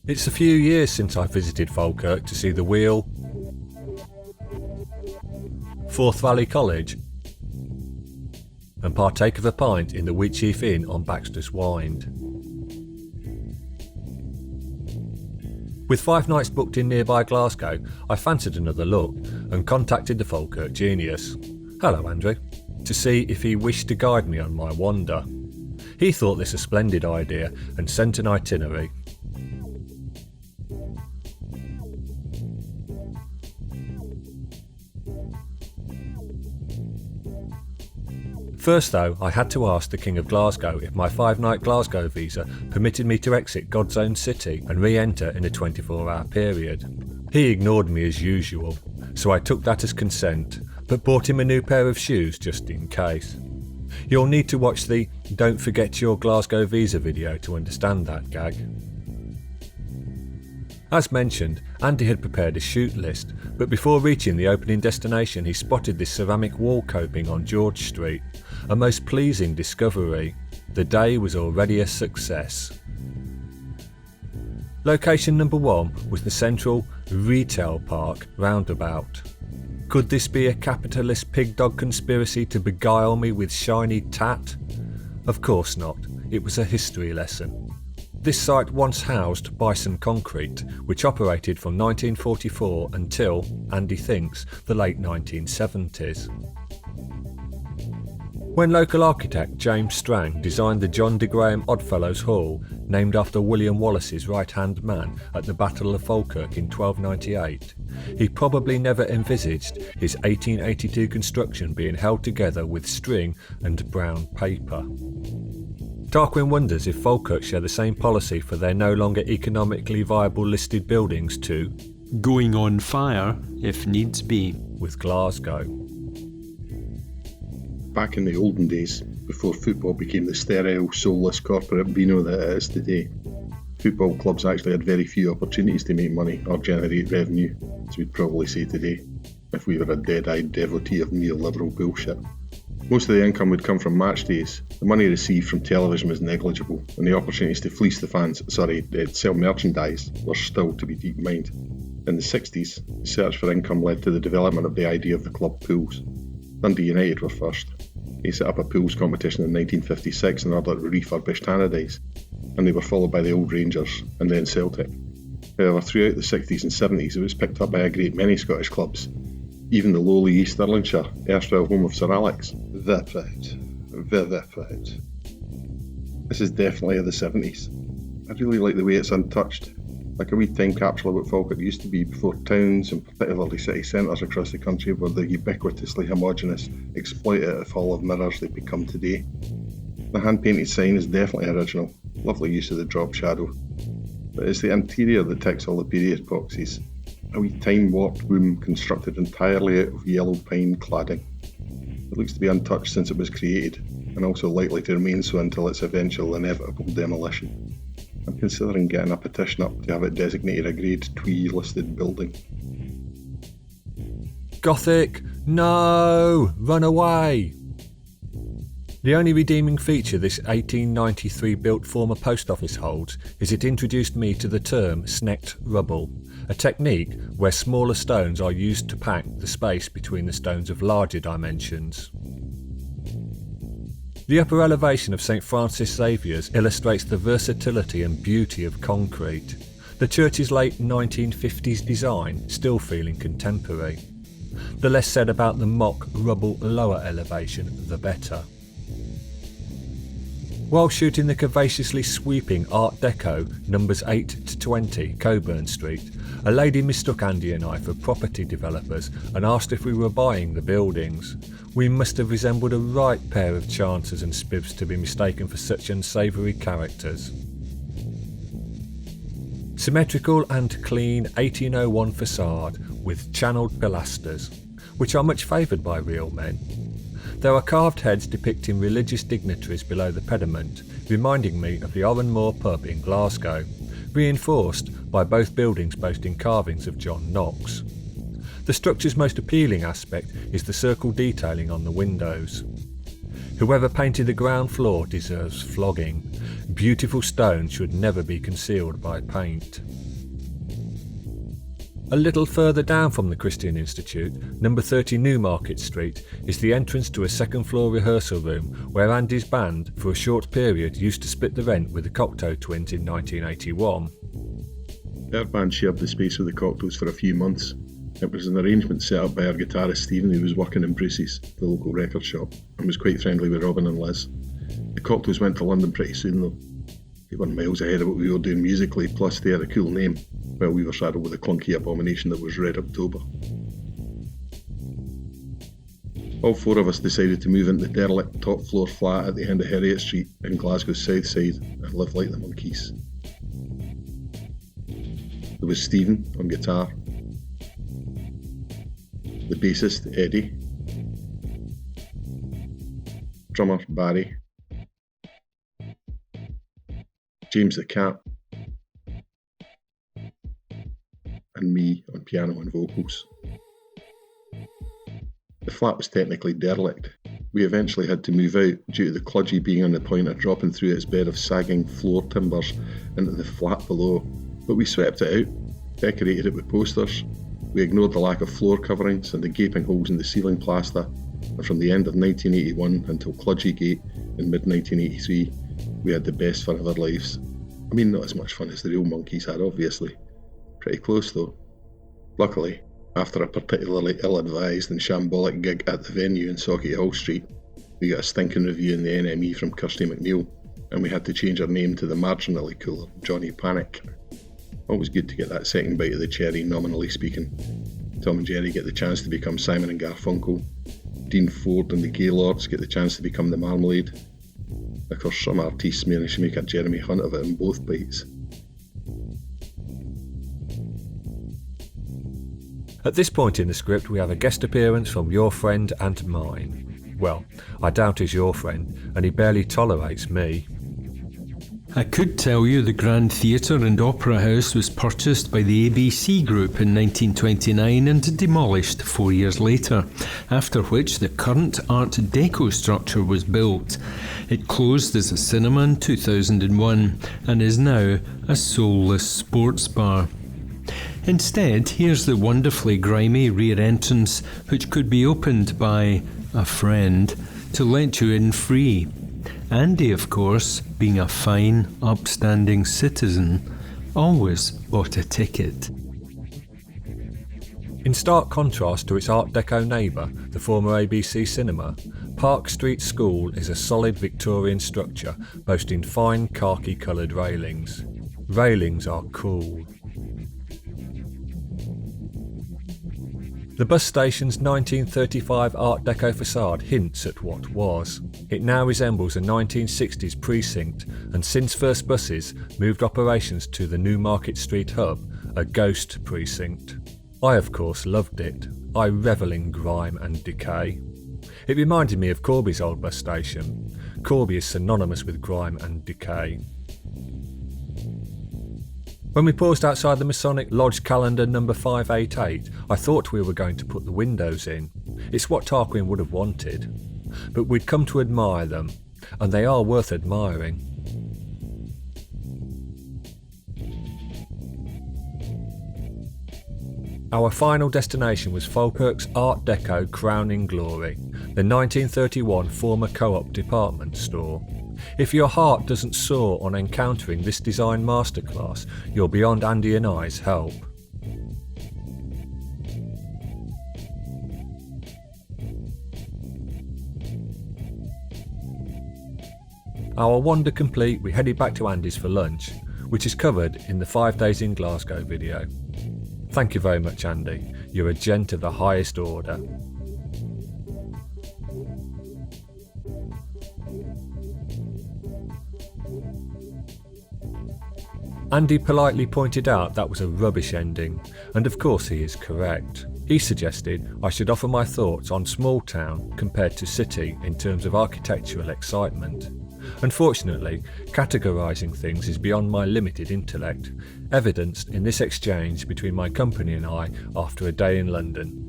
It's a few years since I visited Falkirk to see the Wheel, Forth Valley College, and partake of a pint in the Wheatsheaf Inn on Baxter's Wynd. With 5 nights booked in nearby Glasgow, I fancied another look and contacted the Falkirk genius, hello Andrew, to see if he wished to guide me on my wander. He thought this a splendid idea and sent an itinerary. First though, I had to ask the King of Glasgow if my 5-night Glasgow visa permitted me to exit God's own city and re-enter in a 24-hour period. He ignored me as usual, so I took that as consent, but bought him a new pair of shoes just in case. You'll need to watch the "Don't Forget Your Glasgow Visa" video to understand that gag. As mentioned, Andy had prepared a shoot list, but before reaching the opening destination he spotted this ceramic wall coping on George Street, a most pleasing discovery. The day was already a success. Location number 1 was the central retail park roundabout. Could this be a capitalist pig dog conspiracy to beguile me with shiny tat? Of course not, it was a history lesson. This site once housed Bison Concrete, which operated from 1944 until, Andy thinks, the late 1970s. When local architect James Strang designed the John de Graham Oddfellows Hall, named after William Wallace's right-hand man at the Battle of Falkirk in 1298, he probably never envisaged his 1882 construction being held together with string and brown paper. Tarquin wonders if Falkirk share the same policy for their no longer economically viable listed buildings to going on fire if needs be with Glasgow. Back in the olden days, before football became the sterile, soulless corporate beano that it is today, football clubs actually had very few opportunities to make money or generate revenue, as we'd probably say today, if we were a dead-eyed devotee of neoliberal bullshit. Most of the income would come from match days. The money received from television was negligible, and the opportunities to fleece the fans, sell merchandise, were still to be deep mined. In the 60s, the search for income led to the development of the idea of the club pools. Dundee United were first. They set up a pools competition in 1956 in order to refurbish Tannadice, and they were followed by the old Rangers and then Celtic. However, throughout the 60s and 70s it was picked up by a great many Scottish clubs, even the lowly East Stirlingshire, erstwhile home of Sir Alex. Very proud. This is definitely of the 70s. I really like the way it's untouched, like a wee time capsule of what Falkirk used to be before towns and particularly city centres across the country were the ubiquitously homogenous, exploitative hall of mirrors they become today. The hand-painted sign is definitely original, lovely use of the drop shadow, but it's the interior that ticks all the period boxes. A wee time-warped room constructed entirely out of yellow pine cladding. It looks to be untouched since it was created, and also likely to remain so until its eventual inevitable demolition. I'm considering getting a petition up to have it designated a Grade 2 listed building. Gothic, no! Run away! The only redeeming feature this 1893 built former post office holds is it introduced me to the term snecked rubble, a technique where smaller stones are used to pack the space between the stones of larger dimensions. The upper elevation of St Francis Xavier's illustrates the versatility and beauty of concrete, the church's late 1950s design still feeling contemporary. The less said about the mock rubble lower elevation, the better. While shooting the curvaceously sweeping Art Deco numbers 8 to 20 Coburn Street, a lady mistook Andy and I for property developers and asked if we were buying the buildings. We must have resembled a right pair of chancers and spivs to be mistaken for such unsavoury characters. Symmetrical and clean 1801 facade with channelled pilasters, which are much favoured by real men. There are carved heads depicting religious dignitaries below the pediment, reminding me of the Oranmore pub in Glasgow, reinforced by both buildings boasting carvings of John Knox. The structure's most appealing aspect is the circle detailing on the windows. Whoever painted the ground floor deserves flogging. Beautiful stone should never be concealed by paint. A little further down from the Christian Institute, number 30 Newmarket Street, is the entrance to a second-floor rehearsal room where Andy's band, for a short period, used to split the rent with the Cocteau Twins in 1981. Our band shared the space with the Cocteaus for a few months. It was an arrangement set up by our guitarist Stephen, who was working in Bruce's, the local record shop, and was quite friendly with Robin and Liz. The Cocteaus went to London pretty soon though. They were miles ahead of what we were doing musically, plus they had a cool name, while we were saddled with a clunky abomination that was Red October. All four of us decided to move into the derelict top floor flat at the end of Harriet Street in Glasgow's south side and live like the monkeys. There was Stephen on guitar, the bassist Eddie, drummer Barry, James the Cat, and me on piano and vocals. The flat was technically derelict. We eventually had to move out due to the kludgy being on the point of dropping through its bed of sagging floor timbers into the flat below, but we swept it out, decorated it with posters. We ignored the lack of floor coverings and the gaping holes in the ceiling plaster, and from the end of 1981 until Kludgy Gate in mid-1983, we had the best fun of our lives. I mean, not as much fun as the real monkeys had, obviously. Pretty close, though. Luckily, after a particularly ill-advised and shambolic gig at the venue in Sauchiehall Street, we got a stinking review in the NME from Kirsty McNeil, and we had to change our name to the marginally cooler Johnny Panic. Always good to get that second bite of the cherry, nominally speaking. Tom and Jerry get the chance to become Simon and Garfunkel. Dean Ford and the Gaylords get the chance to become the Marmalade. Of course, some artists manage to make a Jeremy Hunt of it in both bites. At this point in the script, we have a guest appearance from your friend and mine. Well, I doubt he's your friend, and he barely tolerates me. I could tell you the Grand Theatre and Opera House was purchased by the ABC Group in 1929 and demolished 4 years later, after which the current Art Deco structure was built. It closed as a cinema in 2001 and is now a soulless sports bar. Instead, here's the wonderfully grimy rear entrance, which could be opened by a friend to let you in free. Andy, of course, being a fine, upstanding citizen, always bought a ticket. In stark contrast to its Art Deco neighbour, the former ABC Cinema, Park Street School is a solid Victorian structure boasting fine khaki-coloured railings. Railings are cool. The bus station's 1935 Art Deco facade hints at what was. It now resembles a 1960s precinct, and since first buses moved operations to the Newmarket Street hub, a ghost precinct. I of course loved it. I revel in grime and decay. It reminded me of Corby's old bus station. Corby is synonymous with grime and decay. When we paused outside the Masonic Lodge calendar number 588, I thought we were going to put the windows in. It's what Tarquin would have wanted. But we'd come to admire them, and they are worth admiring. Our final destination was Falkirk's Art Deco crowning glory, the 1931 former Co-op department store. If your heart doesn't soar on encountering this design masterclass, you're beyond Andy and I's help. Our wander complete, we headed back to Andy's for lunch, which is covered in the 5 Days in Glasgow video. Thank you very much, Andy. You're a gent of the highest order. Andy politely pointed out that was a rubbish ending, and of course he is correct. He suggested I should offer my thoughts on small town compared to city in terms of architectural excitement. Unfortunately, categorising things is beyond my limited intellect, evidenced in this exchange between my company and I after a day in London.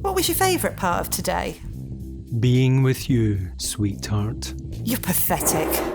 What was your favourite part of today? Being with you, sweetheart. You're pathetic.